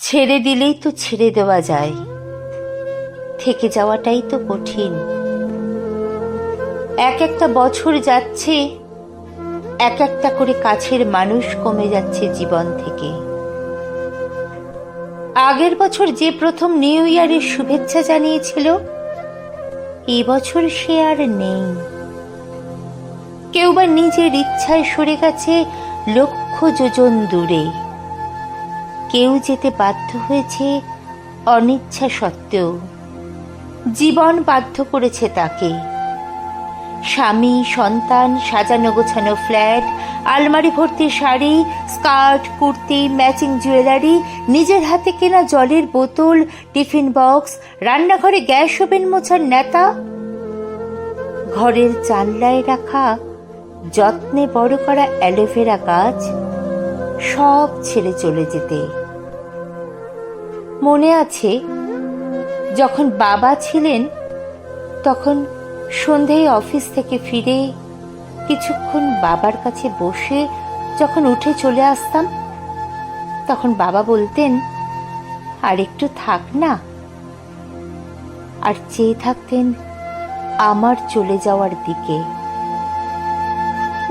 ছেড়ে দিলেই তো ছেড়ে দেওয়া যায়, থেকে যাওয়াটাই তো কঠিন। এক একটা বছর যাচ্ছে, এক একটা করে কাছের মানুষ কমে যাচ্ছে জীবন থেকে। আগের বছর যে প্রথম নিউ ইয়ারের শুভেচ্ছা জানিয়েছিল, এই বছর সে আর নেই। কেউ বা নিজের ইচ্ছায় সরে গেছে লক্ষ যোজন দূরে, কেউ যেতে বাধ্য হয়েছে অনিচ্ছা সত্ত্বেও। জীবন বাধ্য করেছে তাকে। স্বামী, সন্তান, সাজানো গোছানো ফ্ল্যাট, আলমারি ভর্তি sari, skirt, kurti, matching jewellery, নিজের হাতে কেনা জলের বোতল, টিফিন বক্স, রান্নাঘরে গ্যাস ওভেন মোছার নেতা, ঘরের জানলায় রাখা যত্নে বড় করা অ্যালোভেরা গাছ, সব ছেড়ে চলে যেতে। মনে আছে যখন বাবা ছিলেন, তখন সন্ধেয় অফিস থেকে ফিরে কিছুক্ষণ বাবার কাছে বসে যখন উঠে চলে আসতাম, তখন বাবা বলতেন, আর একটু থাক না, আর চেয়ে থাকতেন আমার চলে যাওয়ার দিকে।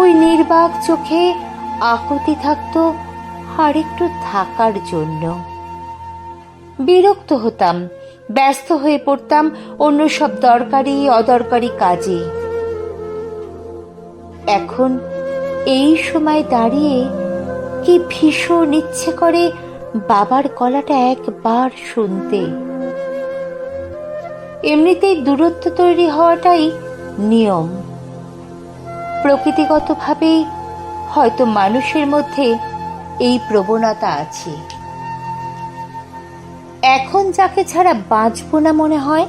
ওই নির্বাক চোখে আকুতি থাকতো আর একটু থাকার জন্য। বিরক্ত হতাম, ব্যস্ত হয়ে পড়তাম অন্য সব দরকারি অদরকারি কাজে। এখন এই সময় দাঁড়িয়ে কি ভীষণ ইচ্ছে করে বাবার গলাটা একবার শুনতে। এমনিতেই দূরত্ব তৈরি হওয়াটাই নিয়ম। প্রকৃতিগতভাবেই হয়তো মানুষের মধ্যে এই প্রবণতা আছে। এখন যাকে ছাড়া বাঁচব না মনে হয়,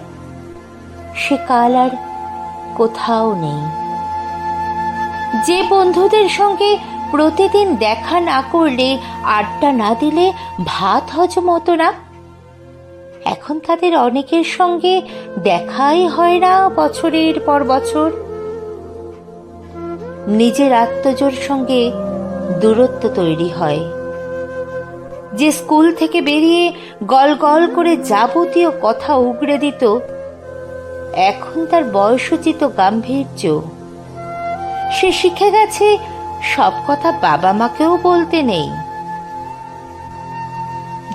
সে কাল আর কোথাও নেই। যে বন্ধুদের সঙ্গে প্রতিদিন দেখা না করলে, আড্ডা না দিলে ভাত হজম হতো না, এখন তাদের অনেকের সঙ্গে দেখাই হয় না বছরের পর বছর। নিজের আত্মজোর সঙ্গে দূরত্ব তৈরি হয়। যে স্কুল থেকে বেরিয়ে গল গল করে যাবতীয় কথা উগড়ে দিত, এখন তার বয়সোচিত গাম্ভীর্য। সে শিখে গেছে সব কথা বাবা মাকেও বলতে নেই।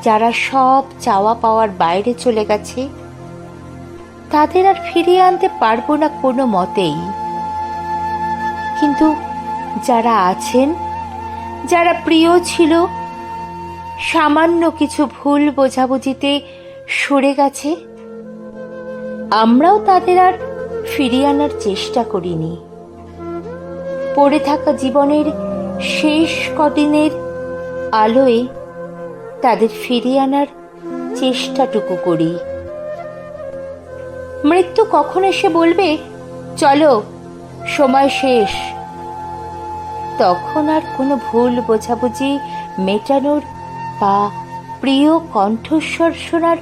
যারা সব চাওয়া পাওয়ার বাইরে চলে গেছে, তাদের আর ফিরিয়ে আনতে পারবো না কোনো মতেই। কিন্তু যারা আছেন, যারা প্রিয় ছিল, সামান্য কিছু ভুল বোঝাবুঝিতে সরে গেছে, আমরাও তাদের আর ফিরিয়ে আনার চেষ্টা করিনি। পড়ে থাকা জীবনের শেষ কদিনের আলোয় তাদের ফিরিয়ে আনার চেষ্টাটুকু করি। মৃত্যু কখন এসে বলবে, চলো সময় শেষ, তখন আর কোনো ভুল বোঝাবুঝি মেটানোর বা প্রিয় কণ্ঠস্বর শোনার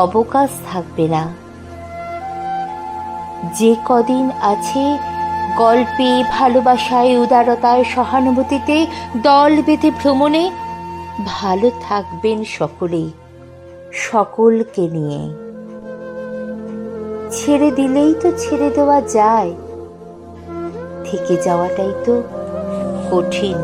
অবকাশ থাকবে না। যে কদিন আছে, গল্পে, ভালোবাসায়, উদারতায়, সহানুভূতিতে, দল বেঁধে ভ্রমণে ভালো থাকবেন সকলেই, সকলকে নিয়ে। ছেড়ে দিলেই তো ছেড়ে দেওয়া যায়, থেকে যাওয়াটাই তো কঠিন।